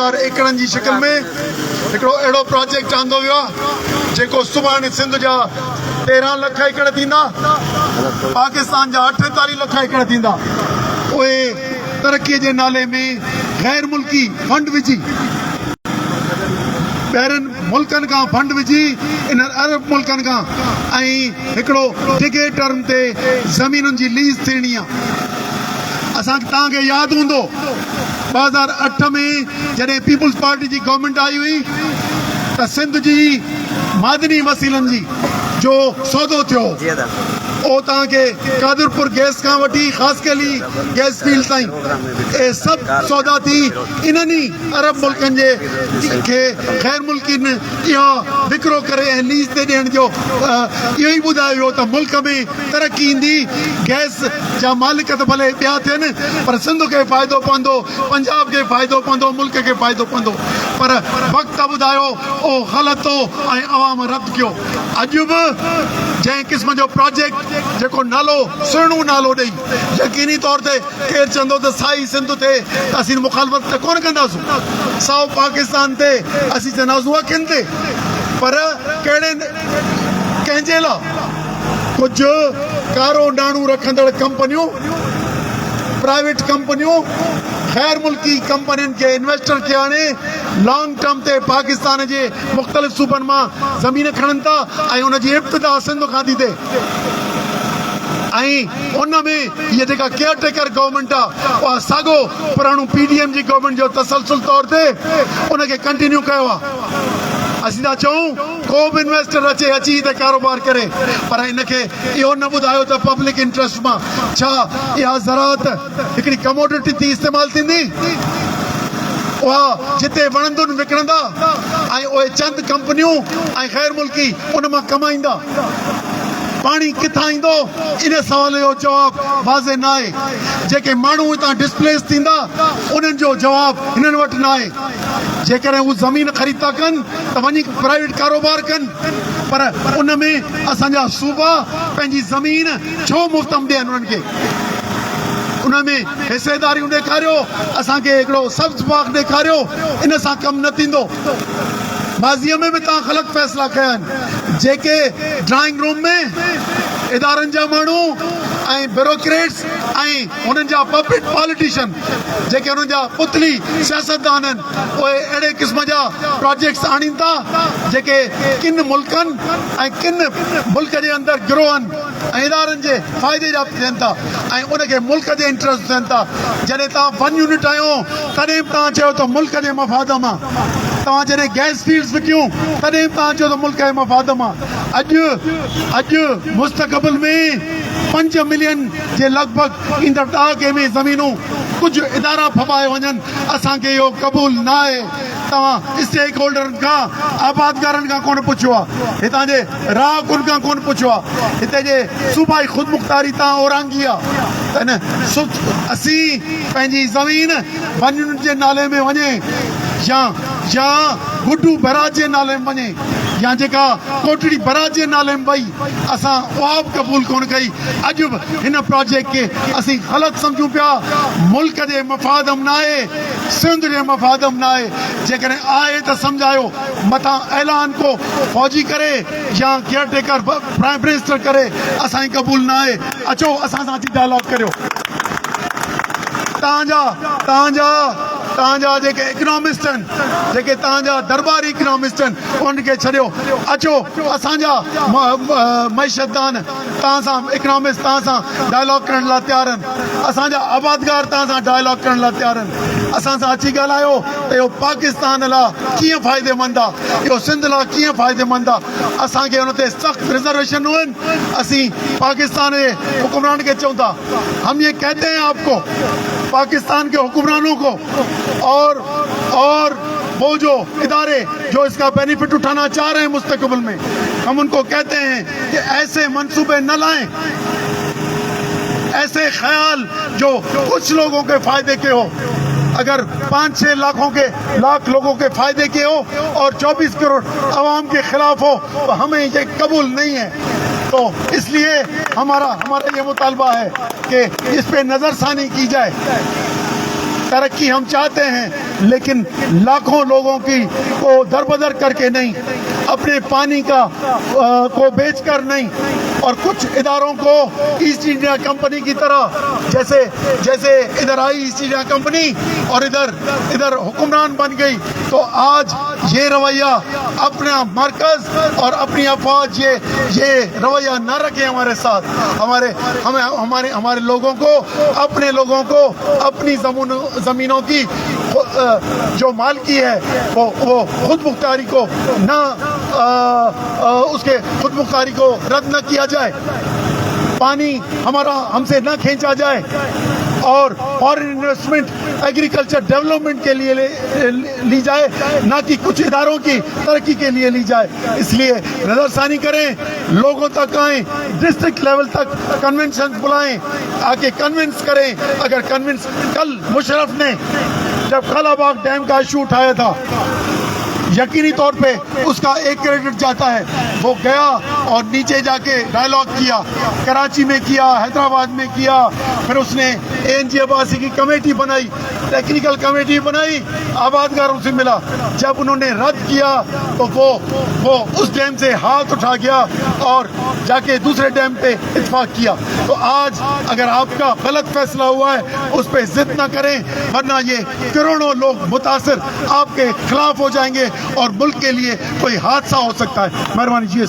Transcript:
20,000 एकड़नि जी शिकिल में हिकिड़ो अहिड़ो प्रोजेक्ट आंदो वियो आहे जेको सुभाणे सिंध जा 13 लख एकड़ थींदा, पाकिस्तान जा 48 लख एकड़ थींदा। उहे तरक़ीअ जे नाले में गैर मुल्की फंड विझी, ॿाहिरनि मुल्कनि खां फंड विझी, इन अरब मुल्कनि खां, ऐं हिकिड़ो टिके टर्म ते ज़मीनुनि जी लीज़ थियणी आहे। असांखे तव्हांखे यादि हूंदो 2008 में जॾहिं पीपुल्स पार्टी जी गवर्नमेंट आई हुई त सिंध जी मादनी वसीलनि जी जो सौदो थियो उहो तव्हांखे कादरपुर गैस खां वठी ख़ासकली गैस फील्ड ताईं इहे सभु सौदा थी इन्हनि ई अरब मुल्कनि जे खे ग़ैर मुल्किन इहो विकिरो करे ऐं लीज़ ते ॾियण जो इहो ई ॿुधायो वियो त मुल्क में तरक़ी ईंदी। गैस जा मालिक त भले ॿिया थियनि पर सिंध खे फ़ाइदो पवंदो, पंजाब खे फ़ाइदो पवंदो, मुल्क खे फ़ाइदो पवंदो। पर वक़्तु ॿुधायो उहो ग़लति हो ऐं अवाम रद्द कयो। अॼु बि जंहिं क़िस्म जो प्रोजेक्ट जेको नालो सुहिणो नालो ॾेई यकीनी तौर ते केरु चवंदो त साई सिंध ते त असीं मुखालफ़त त कोन कंदासीं, साओ पाकिस्तान ते असीं चवंदासीं उहा किन ते, पर कहिड़े कंहिंजे लाइ कुझु कारो नाणू रखंदड़ कंपनियूं, प्राइवेट कंपनियूं गैर मुल्की कंपनियुनि खे इन्वेस्टर खे आणे लॉन्ग टर्म ते पाकिस्तान जे मुख़्तलिफ़ सूबनि मां ज़मीन खणनि था ऐं उनजी इब्तिदा सिंध खां थी थिए। ऐं उन में इहा जेका केयर टेकर गवर्नमेंट आहे उहा साॻियो पुराणो PDM जी गवर्नमेंट जो तसलसल तौर ते उनखे कंटिन्यू कयो आहे। असीं था चऊं को बि इन्वेस्टर अचे अची हिते कारोबार करे, पर इनखे इहो न ॿुधायो त पब्लिक इंट्रस्ट मां छा इहा ज़राअत हिकिड़ी कमोडिटी थी इस्तेमालु थींदी, उहा जिते वणंदुनि विकिणंदा ऐं उहे चंद कंपनियूं ऐं ग़ैर मुल्की उन मां कमाईंदा। पाणी किथां ईंदो इन सवाल जो जवाबु वाज़े न आहे। जेके माण्हू हितां डिस्प्लेस थींदा उन्हनि जो जवाबु हिननि वटि न आहे। जेकॾहिं हू ज़मीन ख़रीद था कनि त वञी प्राइवेट कारोबार कनि, पर उन में असांजा सूबा पंहिंजी ज़मीन छो मुफ़्त में ॾियनि उन्हनि खे? उन में हिसेदारियूं ॾेखारियो, असांखे हिकिड़ो सब्ज़ बाग़ ॾेखारियो, इन सां कमु न थींदो। माज़ीअ में बि तव्हां ग़लति फ़ैसिला कया आहिनि। जेके ड्राइंग रूम में इदारनि जा माण्हू ऐं ब्यूरोक्रेट्स ऐं उन्हनि जा पब्लिक पॉलिटिशियन जेके उन्हनि जा पुतली सियासतदान आहिनि, उहे अहिड़े क़िस्म जा प्रोजेक्ट्स आणीनि था जेके किन मुल्कनि ऐं किन मुल्क जे अंदरि गिरोहनि ऐं इदारनि जे फ़ाइदे जा थियनि था ऐं उनखे मुल्क जे इंट्रस्ट थियनि था। जॾहिं तव्हां 1 यूनिट आहियो तॾहिं बि तव्हां चयो त मुल्क जे मफ़ाद मां, तव्हां जॾहिं गैस फील्ड्स विकियूं तॾहिं बि तव्हां चयो त मुल्क जे मफ़ाद मां। अॼु मुस्तक़बिल में 5 मिलियन जे लॻभॻि ईंदड़ ॾहाके में ज़मीनूं कुझु इदारा फबाए वञनि, असांखे इहो क़बूल न आहे। तव्हां स्टेक होल्डरनि खां, आबादगारनि खां कोन पुछियो आहे, हितां जे राहकुनि खां कोन पुछियो आहे, हिते जे सूबाई ख़ुदमुख़्तारी तव्हां ओरांगी आहे त न असीं पंहिंजी ज़मीन वञण जे नाले में वञे या गुड्डू बराज जे नाले में वञे या जेका कोटड़ी बराज जे नाले में वई, असां उहा बि क़बूल कोन कई। अॼु बि हिन प्रोजेक्ट खे असीं ग़लति सम्झूं पिया। मुल्क जे मफ़ाद में न आहे, सिंध जे मफ़ाद में न आहे। जेकॾहिं आहे त सम्झायो, मथां ऐलान को फौजी करे या केयर टेकर प्राइम मिनिस्टर करे असांजी क़बूल न आहे। अचो असां सां अची डायलॉग करियो। तव्हांजा जेके इकनॉमिस्ट आहिनि, जेके तव्हांजा दरबारी इकनॉमिस्ट आहिनि, उनखे छॾियो। अचो असांजा मईशतदान तव्हां सां, इकनॉमिस्ट तव्हां सां डायलॉग करण लाइ तयारु आहिनि। असांजा आबादगार तव्हां सां डायलॉग करण लाइ तयारु आहिनि। असां सां अची ॻाल्हायो त इहो पाकिस्तान लाइ कीअं फ़ाइदेमंद आहे, इहो सिंध लाइ कीअं फ़ाइदेमंद आहे। असांखे हुन ते सख़्तु रिजर्वेशनूं आहिनि। असीं पाकिस्तान जे हुक्मरान खे चऊं था, हम ये कहते हैं आपको, पाकिस्तान के हुक्मरानों को और वो जो इदारे जो इसका बेनिफिट उठाना चाह रहे हैं मुस्तकबिल में, हम उनको कहते हैं कि ऐसे मंसूबे न लाएं, ऐसे ख्याल जो कुछ लोगों के फायदे के हो। अगर 5-6 लाख लोगों के फायदे के हो और 24 करोड़ अवाम के खिलाफ हो तो हमें ये कबूल नहीं है। तो इसलिए हमारा ये मुतालबा है कि इस पे नज़रसानी की जाए। तरक्की हम चाहते हैं, لیکن لاکھوں لوگوں کی کو دربدر کر کے نہیں, اپنے پانی کا کو بیچ کر نہیں, اور کچھ اداروں کو ایسٹ انڈیا کمپنی کی طرح جیسے ادھر آئی ایسٹ انڈیا کمپنی اور ادھر حکمران بن گئی, تو آج یہ رویہ اپنا مرکز اور اپنی افواج یہ رویہ نہ رکھیں ہمارے ساتھ. ہمارے لوگوں کو, اپنے لوگوں کو اپنی زمینوں کی جو مالکی ہے وہ خود مختاری کو نہ اس کے خود مختاری کو رد نہ کیا جائے, پانی ہم سے نہ کھینچا جائے, اور فارن انویسٹمنٹ ایگریکلچر ڈیولپمنٹ کے لیے لی جائے, نہ کہ کچھ اداروں کی ترقی کے لیے لی جائے. اس لیے نظر ثانی کریں, لوگوں تک آئیں, ڈسٹرکٹ لیول تک کنونشن بلائیں, آ کے کنونس کریں. اگر کنونس, کل مشرف نے جب خلا باغ ڈیم کا ایشو اٹھایا تھا, یقینی طور پہ اس کا ایک کریڈٹ جاتا ہے, وہ گیا اور نیچے جا کے ڈائیلاگ کیا, کراچی میں کیا, حیدرآباد میں کیا, پھر اس نے ANG عباسی کی کمیٹی بنائی, ٹیکنیکل کمیٹی بنائی, آبادکاروں سے ملا. جب انہوں نے رد کیا تو وہ اس ڈیم سے ہاتھ اٹھا گیا اور جا کے دوسرے ڈیم پہ اتفاق کیا. تو آج اگر آپ کا غلط فیصلہ ہوا ہے اس پہ ضد نہ کریں, ورنہ یہ کروڑوں لوگ متاثر آپ کے خلاف ہو جائیں گے اور ملک کے لیے کوئی حادثہ ہو سکتا ہے. مہربانی. جی